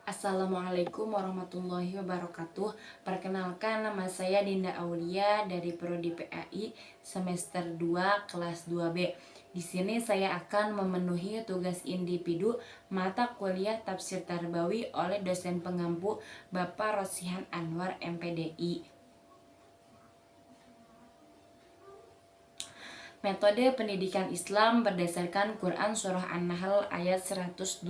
Assalamualaikum warahmatullahi wabarakatuh. Perkenalkan, nama saya Dinda Aulia dari Prodi PAI semester 2 kelas 2B. Di sini saya akan memenuhi tugas individu mata kuliah Tafsir Tarbawi oleh dosen pengampu Bapak Rosihan Anwar MPDI. Metode pendidikan Islam berdasarkan Quran Surah An-Nahl ayat 125.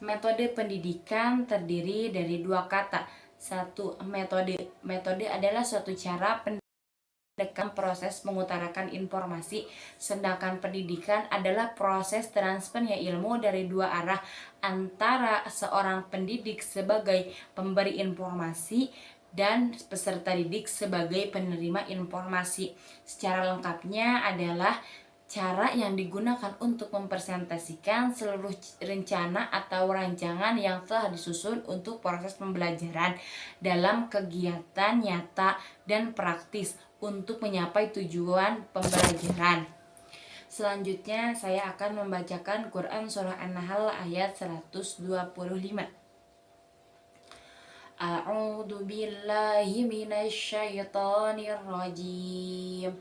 Metode pendidikan terdiri dari dua kata. Satu, metode. Metode adalah suatu cara pendekatan proses mengutarakan informasi, sedangkan pendidikan adalah proses transfernya ilmu dari dua arah antara seorang pendidik sebagai pemberi informasi dan peserta didik sebagai penerima informasi. Secara lengkapnya adalah cara yang digunakan untuk mempresentasikan seluruh rencana atau rancangan yang telah disusun untuk proses pembelajaran dalam kegiatan nyata dan praktis untuk mencapai tujuan pembelajaran. Selanjutnya saya akan membacakan Quran Surah An-Nahl ayat 125. A'udzu billahi minasyaitonir rajim.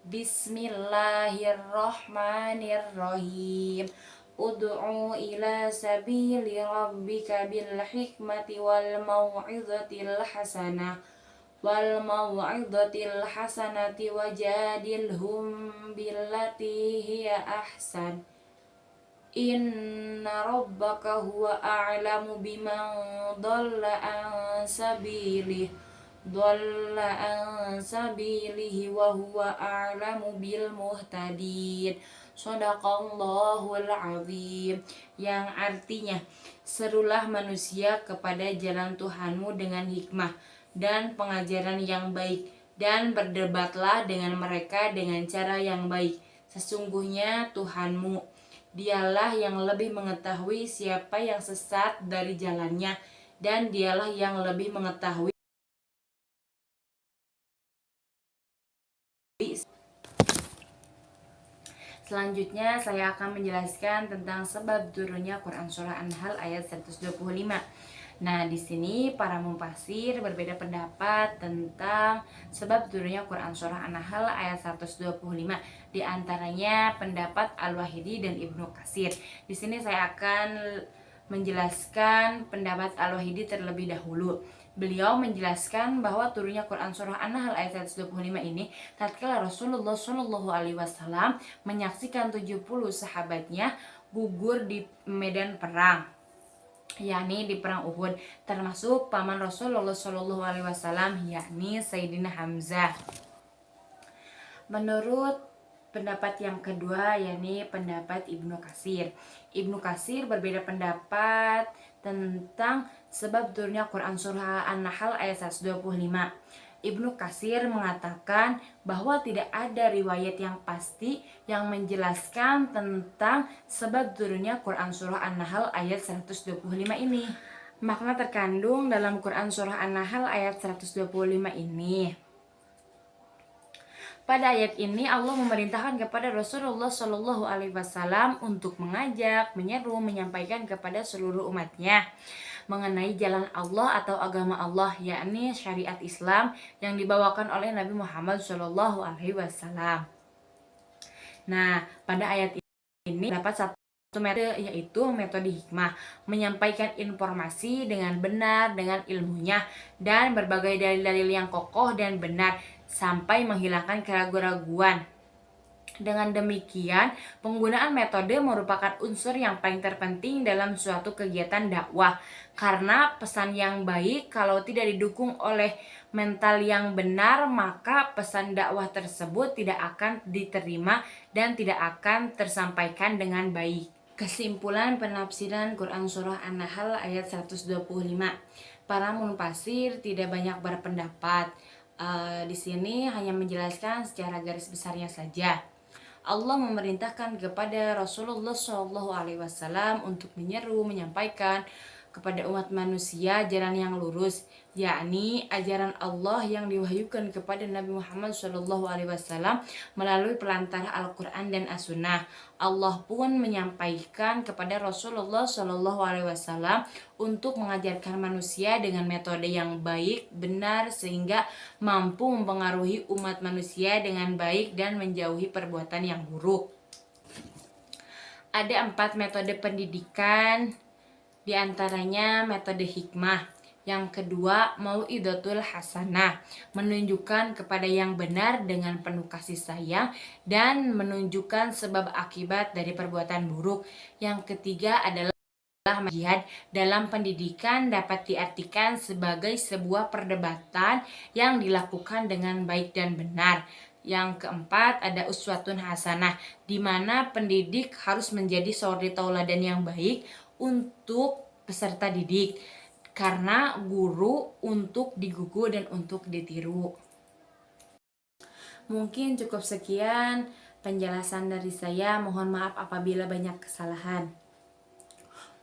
Bismillahirrahmanirrahim. Ud'u ila sabili rabbika bil hikmati wal mau'izatil hasanati wajadilhum billati hiya ahsan. Inna rabbaka huwa a'lamu biman dhalla an sabilihi wa huwa a'lamu bil muhtadin. Shadaqallahul azim. Yang artinya, serulah manusia kepada jalan Tuhanmu dengan hikmah dan pengajaran yang baik, dan berdebatlah dengan mereka dengan cara yang baik. Sesungguhnya Tuhanmu, Dialah yang lebih mengetahui siapa yang sesat dari jalannya, dan Dialah yang lebih mengetahui. Selanjutnya saya akan menjelaskan tentang sebab turunnya Quran Surah An-Nahl ayat 125. Nah, di sini para mufasir berbeda pendapat tentang sebab turunnya Quran Surah An-Nahl ayat 125. Di antaranya pendapat Al-Wahidi dan Ibnu Katsir. Di sini saya akan menjelaskan pendapat Al-Wahidi terlebih dahulu. Beliau menjelaskan bahwa turunnya Quran Surah An-Nahl ayat 125 ini tatkala Rasulullah Shallallahu Alaihi Wasallam menyaksikan 70 sahabatnya gugur di medan perang, yakni di perang Uhud, termasuk paman Rasulullah Shallallahu Alaihi Wasallam, yakni Sayyidina Hamzah. Menurut pendapat yang kedua, yakni pendapat Ibnu Katsir. Ibnu Katsir berbeda pendapat tentang sebab turunnya Quran Surah An-Nahl ayat 125. Ibnu Katsir mengatakan bahwa tidak ada riwayat yang pasti yang menjelaskan tentang sebab turunnya Quran Surah An-Nahl ayat 125 ini. Makna terkandung dalam Quran Surah An-Nahl ayat 125 ini. Pada ayat ini Allah memerintahkan kepada Rasulullah Shallallahu Alaihi Wasallam untuk mengajak, menyeru, menyampaikan kepada seluruh umatnya mengenai jalan Allah atau agama Allah, yakni syariat Islam yang dibawakan oleh Nabi Muhammad Shallallahu Alaihi Wasallam. Nah, pada ayat ini dapat satu metode, yaitu metode hikmah, menyampaikan informasi dengan benar dengan ilmunya dan berbagai dalil-dalil yang kokoh dan benar sampai menghilangkan keraguan-raguan. Dengan demikian, penggunaan metode merupakan unsur yang paling terpenting dalam suatu kegiatan dakwah, karena pesan yang baik kalau tidak didukung oleh mental yang benar, maka pesan dakwah tersebut tidak akan diterima dan tidak akan tersampaikan dengan baik. Kesimpulan penafsiran Quran Surah An-Nahl ayat 125. Para mufasir tidak banyak berpendapat. Di sini hanya menjelaskan secara garis besarnya saja. Allah memerintahkan kepada Rasulullah Shallallahu Alaihi Wasallam untuk menyeru, menyampaikan kepada umat manusia jalan yang lurus, yakni ajaran Allah yang diwahyukan kepada Nabi Muhammad SAW melalui perantara Al-Quran dan As-Sunnah. Allah pun menyampaikan kepada Rasulullah SAW untuk mengajarkan manusia dengan metode yang baik, benar, sehingga mampu mempengaruhi umat manusia dengan baik dan menjauhi perbuatan yang buruk. Ada 4 metode pendidikan, diantaranya metode hikmah. Yang kedua, mau'idatul hasanah, menunjukkan kepada yang benar dengan penuh kasih sayang dan menunjukkan sebab akibat dari perbuatan buruk. Yang ketiga adalah jihad. Dalam pendidikan dapat diartikan sebagai sebuah perdebatan yang dilakukan dengan baik dan benar. Yang keempat ada uswatun hasanah, di mana pendidik harus menjadi suri tauladan yang baik untuk peserta didik, karena guru untuk digugu dan untuk ditiru. Mungkin cukup sekian penjelasan dari saya. Mohon maaf apabila banyak kesalahan.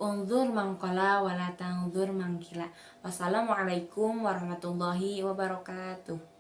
Unzur mangkola wala tangzur mangkila. Wassalamualaikum warahmatullahi wabarakatuh.